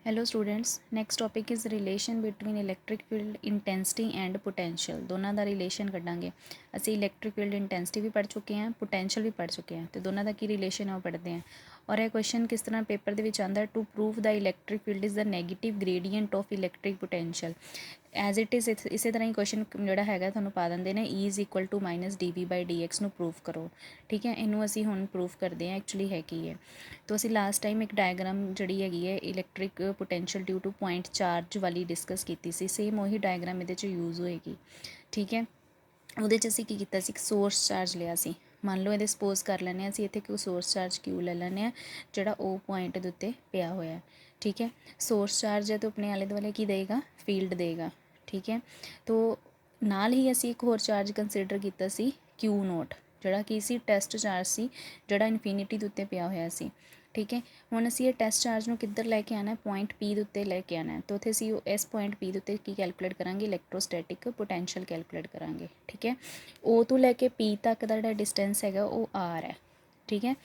Hello students, next topic is relation between electric field intensity and potential. दोनों का relation कढ़ांगे। असी electric field intensity भी पढ़ चुके हैं, पोटेंशियल भी पढ़ चुके हैं, तो दोनों का की रिलेशन है वो पढ़ते हैं। और यह क्वेश्चन किस तरह पेपर के विच आंदा है, to prove the electric field is the negative gradient of electric potential as it is. इस तरह ही क्वेश्चन जोड़ा है थोड़ा पा देंगे ने E is equal to minus d V by d x नू प्रूव करो। ठीक है, इनू असी हुण प्रूव करते हैं एक्चुअली है की है। तो असी लास्ट टाइम एक डायग्राम जी है electric potential due two point charge वाली डिस्कस की सी, सेम वही डायग्राम ये यूज़ होएगी। ठीक है, वो असी की किया सी, सोर्स चार्ज लिया सी। मान लो ये सपोज कर लें असी इत्थे कोई सोर्स चार्ज क्यू ले लें जोड़ा ओ पॉइंट के उत्ते पिया होया। ठीक है, सोर्स चार्ज है तो अपने आले दुआले की देगा, फील्ड देगा। ठीक है, तो नाल ही असी एक होर चार्ज कंसीडर किया सी क्यू नोट, जोड़ा की सी टेस्ट चार्ज सी, जोड़ा इनफिनिटी के उत्ते पिया होया सी। ठीक है, हुण असी ये टेस्ट चार्ज नूं किधर लैके आना है, पॉइंट पी दे उत्ते लैके आना है। तो उत्थे असी इस पॉइंट पी दे उत्ते की कैलकुलेट करांगे, इलैक्ट्रोस्टैटिक पोटेंशियल कैलकुलेट करांगे। ठीक है, ओ तो लैके पी तक दा जिहड़ा डिस्टेंस हैगा वो आर है। ठीक है,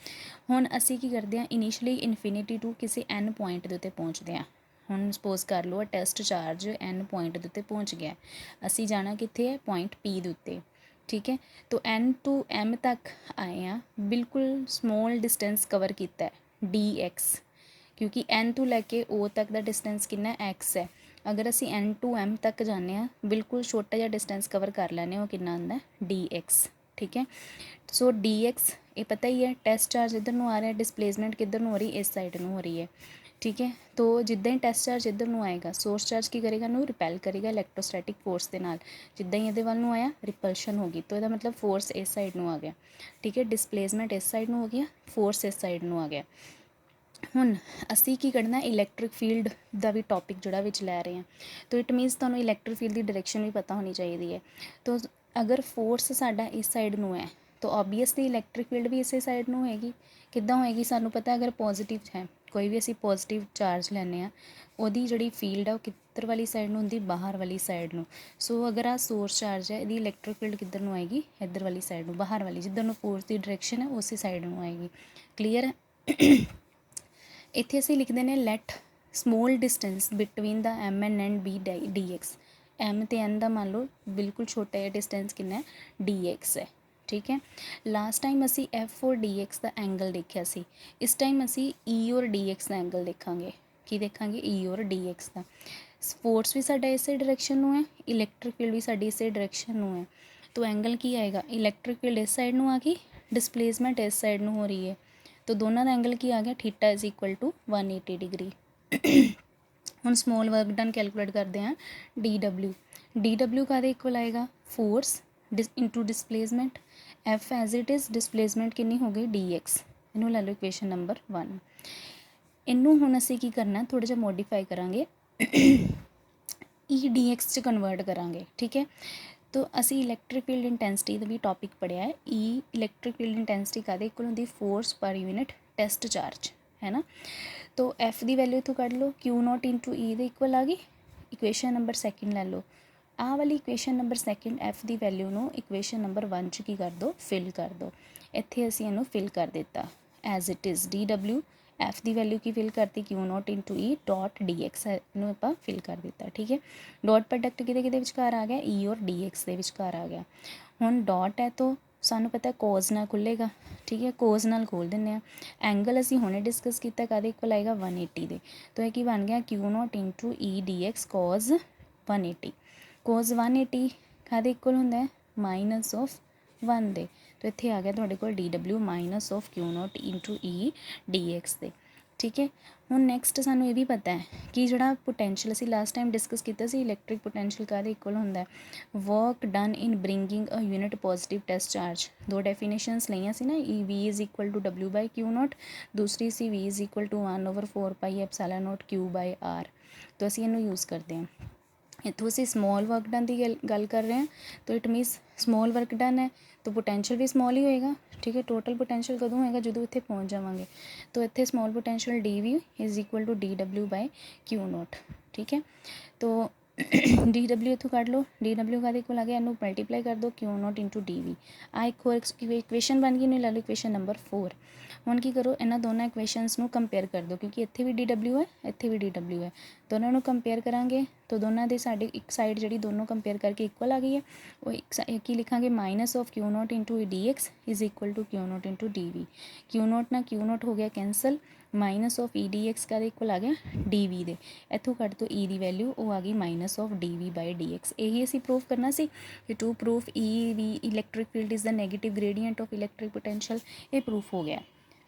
हुण असी की करते हैं, इनिशियली इनफिनिटी टू किसी एन पॉइंट के उत्ते पहुँचते हैं। हुण सपोज कर लो टेस्ट चार्ज एन पॉइंट के उत्ते पहुँच गया, असी जाना कित्थे है, पॉइंट पी दे उत्ते। ठीक है, तो एन टू एम तक आए हैं, बिल्कुल स्मॉल डिस्टेंस कवर किया है डी एक्स, क्योंकि एन टू लैके ओ तक का डिस्टेंस कितना एक्स है। अगर असी एन टू एम तक जाने बिल्कुल छोटा जिहा डिस्टेंस कवर कर लैने, वो कितना आंदा डी एक्स। ठीक है, सो डी एक्स ये पता ही है, टेस्ट चार्ज इधर नूं आ रहा है, डिस्प्लेसमेंट किधर नूं हो रही है, इस साइड नूं हो रही है। ठीक है, तो जिद्दां ही टेस्ट चार्ज इधर नूं आएगा, सोर्स चार्ज की करेगा, नूं रिपैल करेगा इलैक्ट्रोस्टैटिक फोर्स के नाल। जिद्दां ही इहदे वल नूं आया, रिपल्शन होगी, तो यदा मतलब फोर्स इस साइड नूं आ गया। ठीक है, डिस्प्लेसमेंट इस साइड नूं हो गया, फोर्स इस साइड नूं आ गया। हुण असी की करना, इलैक्ट्रिक फील्ड का भी टॉपिक जोड़ा विच लै रहे हैं, तो इट मीनस तुहानूं इलैक्ट्रिक फील्ड की डायरैक्शन भी पता होनी चाहिए है। तो अगर फोर्स साडा इस साइड नूं है तो ऑबीअसली इलैक्ट्रिक फील्ड भी इस साइड नूं होएगी। किद्दां होएगी, सानूं पता है अगर पॉजिटिव है, कोई भी असी पॉजिटिव चार्ज लैने उहदी जिहड़ी फील्ड है वो किधर वाली साइड नूं हुंदी, बाहर वाली साइड नूं। सो अगर आ सोर्स चार्ज है, इहदी इलैक्ट्रिक फील्ड किधर नूं आएगी, इधर वाली साइड नूं, बाहर वाली, जिधर नूं फोर्स की डायरैक्शन है उसी साइड नूं आएगी। क्लीयर है। इत्थे असीं लिखते हैं let small distance between the M and B D X. M तो एन का मान लो बिल्कुल छोटा जिहा डिस्टेंस कितना है, डी एक्स है। ठीक है, लास्ट टाइम असी एफ और डी एक्स का एंगल देखा सी, इस टाइम असी ई और डी एक्स का एंगल देखांगे। की देखांगे, ई और डी एक्स का। फोर्स भी साडा इस डायरैक्शन नूं है, इलैक्ट्रिक फील्ड भी साडी इस डायरैक्शन नूं है। तो एंगल की आएगा, इलैक्ट्रिक फील्ड इस साइड नूं आ गई, डिस्प्लेसमेंट इस साइड नूं हो रही है, तो दोनों का एंगल की आ गया, theta is equal to 180 degree. हम स्मॉल वर्क डन कैलकुलेट करते हैं, डी डब्ल्यू का इक्वल आएगा force into displacement, F as it is, displacement कितनी हो गई डी एक्स। इनू लै लो इक्वेशन नंबर 1। इनू हुण असीं की करना, थोड़ा जिहा मॉडिफाई करांगे, ई डी एक्स च कन्वर्ट करांगे। ठीक है, तो असी इलैक्ट्रिक फील्ड इंटेंसिटी का भी टॉपिक पढ़िया है। ई इलैक्ट्रिक फील्ड इंटेंसिटी का इक्वल होंगी force per unit test charge, है ना। तो एफ की वैल्यू इतों कढ़ लो, क्यू नॉट इंटू ई के इक्वल आ गई। इक्वेशन नंबर सैकेंड लै लो, आ वाली इक्वेशन नंबर सैकेंड एफ की वैल्यू नूं इक्वेशन नंबर 1 च की कर दो, फिल कर दो। इत्थे असीं इहनूं फिल कर दिता as it is, D W F की वैल्यू की फिल करती, Q not into E dot D X इनू आपां फिल कर दिता। ठीक है, डॉट प्रोडक्ट किहदे किहदे विचकार आ गया, ई और डी एक्स के विचकार आ गया। हुण डॉट है तो सानू पता है कोज नाल खुलेगा। ठीक है, कोज नाल खोल दिंदे आ। एंगल असीं हुणे डिस्कस किया, काहदे इक्वल आएगा 180 दे, तो यह बन गया q not into E d x cos 180। Cos 180 काहदे इक्वल हुंदा है, माइनस ऑफ 1 दे, तो इत्थे आ गया तुहाडे कोल d W minus of q not into E d x दे। ठीक है, हुण नैक्सट सानू ये भी पता है कि जिहड़ा पोटेंशियल असीं लास्ट टाइम डिस्कस किया सी, इलैक्ट्रिक पोटेंशियल काहदे इक्वल हुंदा है, work done in bringing a unit positive test charge. दो डेफिनेशनस लईआं सी ना, ई V is equal to W by q naught, दूसरी सी V is equal to 1/4 pi epsilon naught q by r. तो असीं इहनूं यूज़ करते हैं। इत्थों असीं स्मॉल वर्क डन की गल कर रहे हैं, तो इट मीनस स्मॉल वर्क डन है तो पोटेंशियल भी स्मॉल ही होएगा। ठीक है, टोटल पोटेंशियल कदों होएगा, जो इत्थे पहुँच जावांगे। तो इत्थे small potential d V is equal to d W by q naught. ठीक है, तो डी डब्ल्यू इतों कढ़ लो, डी डब्ल्यू का इक्वल आ गया, इनू मल्टीप्लाई कर दो q not into d V. आ एक होर इक्वेशन बन गई, नहीं ला लो इक्वेशन नंबर 4। ਹੁਣ ਕੀ ਕਰੋ, ਇਹਨਾਂ ਦੋਨਾਂ ਇਕੁਏਸ਼ਨਸ ਨੂੰ ਕੰਪੇਅਰ ਕਰ ਦਿਓ, ਕਿਉਂਕਿ ਇੱਥੇ ਵੀ DW ਹੈ, ਇੱਥੇ ਵੀ DW ਹੈ, ਦੋਨਾਂ ਨੂੰ ਕੰਪੇਅਰ ਕਰਾਂਗੇ ਤਾਂ ਦੋਨਾਂ ਦੇ ਸਾਡੇ ਇੱਕ ਸਾਈਡ ਜਿਹੜੀ ਦੋਨੋਂ ਕੰਪੇਅਰ ਕਰਕੇ ਇਕੁਅਲ ਆ ਗਈ ਹੈ, ਉਹ ਇੱਕ ਕੀ ਲਿਖਾਂਗੇ, minus of Q0 into DX is equal to Q0 into DV। Q0 ਨਾਲ Q0 ਹੋ ਗਿਆ ਕੈਂਸਲ, ਮਾਈਨਸ ਆਫ EDX ਕਦੇ ਇਕੁਅਲ ਆ ਗਿਆ DV ਦੇ, ਇੱਥੋਂ ਕੱਢ ਤੋਂ E ਦੀ ਵੈਲਿਊ ਉਹ ਆ ਗਈ minus of DV by DX। ਇਹੀ ਅਸੀਂ ਪ੍ਰੂਵ ਕਰਨਾ ਸੀ ਕਿ to proof EV electric field is the negative gradient of electric potential, ਇਹ ਪ੍ਰੂਫ ਹੋ ਗਿਆ।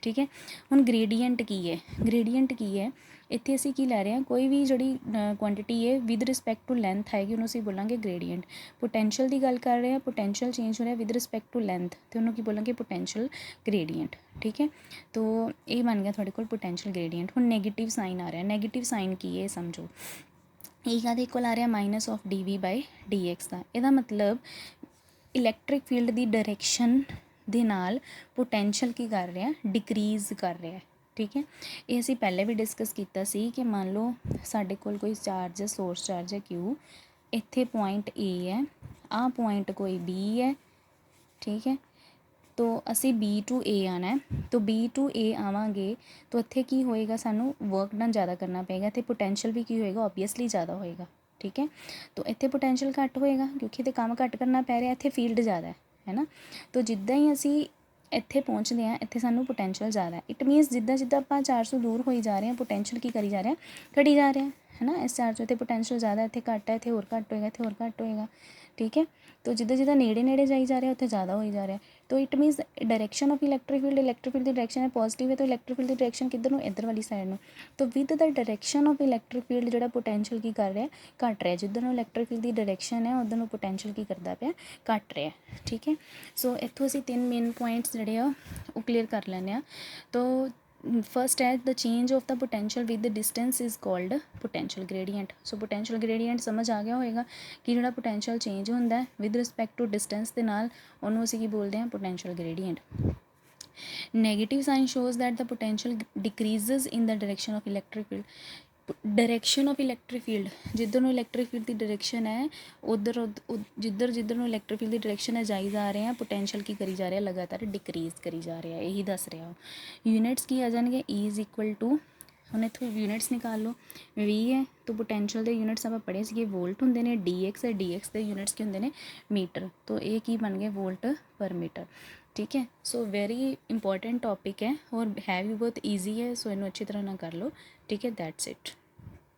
ਠੀਕ ਹੈ, ਹੁਣ ਗ੍ਰੇਡੀਐਂਟ ਕੀ ਹੈ, ਗ੍ਰੇਡੀਐਂਟ ਕੀ ਹੈ, ਇੱਥੇ ਅਸੀਂ ਕੀ ਲੈ ਰਹੇ ਹਾਂ, ਕੋਈ ਵੀ ਜਿਹੜੀ ਕੁਆਂਟਿਟੀ ਹੈ ਵਿਦ ਰਿਸਪੈਕਟ ਟੂ ਲੈਂਥ ਆਏਗੀ ਉਹਨੂੰ ਅਸੀਂ ਬੋਲਾਂਗੇ ਗ੍ਰੇਡੀਐਂਟ। ਪੋਟੈਂਸ਼ੀਅਲ ਦੀ ਗੱਲ ਕਰ ਰਹੇ ਹਾਂ, ਪੋਟੈਂਸ਼ੀਅਲ ਚੇਂਜ ਹੋ ਰਿਹਾ ਵਿਦ ਰਿਸਪੈਕਟ ਟੂ ਲੈਂਥ, ਤੇ ਉਹਨੂੰ ਕੀ ਬੋਲਾਂਗੇ, ਪੋਟੈਂਸ਼ੀਅਲ ਗ੍ਰੇਡੀਐਂਟ। ਠੀਕ ਹੈ, ਤੋ ਇਹ ਬਣ ਗਿਆ ਤੁਹਾਡੇ ਕੋਲ ਪੋਟੈਂਸ਼ੀਅਲ ਗ੍ਰੇਡੀਐਂਟ। ਹੁਣ ਨੈਗੇਟਿਵ ਸਾਈਨ ਆ ਰਿਹਾ, ਨੈਗੇਟਿਵ ਸਾਈਨ ਕੀ ਹੈ ਸਮਝੋ, ਇਹ ਕਾਹਦੇ ਇਕੁਅਲ ਆ ਰਿਹਾ, minus of DV by DX ਦਾ। ਇਹਦਾ ਮਤਲਬ ਇਲੈਕਟ੍ਰਿਕ ਫੀਲਡ ਦੀ ਡਾਇਰੈਕਸ਼ਨ ਦੇ ਨਾਲ ਪੋਟੈਂਸ਼ੀਅਲ ਕੀ ਕਰ ਰਿਹਾ, ਡਿਕਰੀਜ਼ ਕਰ ਰਿਹਾ। ਠੀਕ ਹੈ, ਇਹ ਅਸੀਂ ਪਹਿਲੇ ਵੀ ਡਿਸਕਸ ਕੀਤਾ ਸੀ ਕਿ ਮੰਨ ਲਓ ਸਾਡੇ ਕੋਲ ਕੋਈ ਚਾਰਜ ਹੈ, ਸੋਰਸ ਚਾਰਜ ਹੈ Q, ਇੱਥੇ ਪੁਆਇੰਟ A ਹੈ, ਆਹ ਪੁਆਇੰਟ ਕੋਈ B ਹੈ। ਠੀਕ ਹੈ, तो असी B टू A आना है, तो B टू A आवांगे तो इत्थे की होएगा, सानू वर्क डन ज़्यादा करना पेगा, इत्थे पोटेंशियल भी की होएगा, ऑबवियसली ज़्यादा होएगा। ठीक है, तो इत्थे पोटेंशियल घट होएगा क्योंकि इत्थे काम घट करना पै रहा, इत्थे फील्ड ज़्यादा है ना। तो जिद्दां ही असी ਇੱਥੇ ਪਹੁੰਚਦੇ ਹਾਂ, ਇੱਥੇ ਸਾਨੂੰ ਪੋਟੈਂਸ਼ੀਅਲ ਜ਼ਿਆਦਾ ਹੈ। ਇਟ ਮੀਨਸ ਜਿੱਦਾਂ ਜਿੱਦਾਂ ਆਪਾਂ ਚਾਰਜ ਤੋਂ ਦੂਰ ਹੋਈ ਜਾ ਰਹੇ ਹਾਂ, ਪੋਟੈਂਸ਼ੀਅਲ ਕੀ ਕਰੀ ਜਾ ਰਿਹਾ, ਘਟੀ ਜਾ ਰਿਹਾ ਹੈ ਨਾ। ਇਸ ਚਾਰਜ ਤੋਂ ਇੱਥੇ ਪੋਟੈਂਸ਼ੀਅਲ ਜ਼ਿਆਦਾ, ਇੱਥੇ ਘੱਟ ਹੈ, ਇੱਥੇ ਹੋਰ ਘੱਟ ਹੋਏਗਾ, ਇੱਥੇ ਹੋਰ ਘੱਟ ਹੋਏਗਾ। ਠੀਕ ਹੈ, तो जिद्दां जिद्दां नेड़े नेड़े जाई जा रहा है उत्थे ज़्यादा होई जा रहा है। तो it मीनस direction of electric field की डायरेक्शन है पॉजिटिव है, तो इलैक्ट्रिक फील्ड की डायरेक्शन किधर नूं, इधर वाली साइड नूं। तो with the direction of electric field जिहड़ा पोटेंशियल की कर रहा है, घट रहा है। जिधर नूं इलैक्ट्रिक फील्ड की डायरेक्शन है उधर नूं पोटेंशियल की करता पिया, घट रहा है। ठीक है, सो इत्थों असीं 3 मेन पॉइंट्स जिहड़े आ वो क्लीयर कर लैंदे आ। तो फर्स्ट है the change of the potential with the distance is called potential gradient. So potential gradient समझ आ गया होएगा कि जो पोटेंशियल चेंज होंदा है विद रिस्पैक्ट टू डिस्टेंस के नाल उन्होंने असीं की बोलते हैं, potential gradient. Negative sign shows that the potential decreases in the direction of electric field. Direction of electric field, जिधर नूं इलैक्ट्रिक फील्ड की डायरेक्शन है उधर जिधर जिधर नूं इलैक्ट्रिक फील्ड की डायरेक्शन है जाई जा रहे हैं, पोटेंशियल की करी जा रहा है, लगातार डिक्रीज़ करी जा रहा है, यही दस रहा हो। यूनिट्स की आ जाएंगे, E इज़ इक्वल टू, हम इत्थों यूनिट्स निकाल लो, V है तो पोटेंशियल के यूनिट्स आप पढ़े सी वोल्ट होंगे ने, DX है, DX के यूनिट्स के होंगे ने मीटर, तो ये की बन गए वोल्ट पर मीटर। ठीक है, सो वेरी इंपॉर्टेंट टॉपिक है और है भी बहुत ईजी है, सो इन्हों अच्छी तरह ना कर लो। ठीक है, दैट्स इट।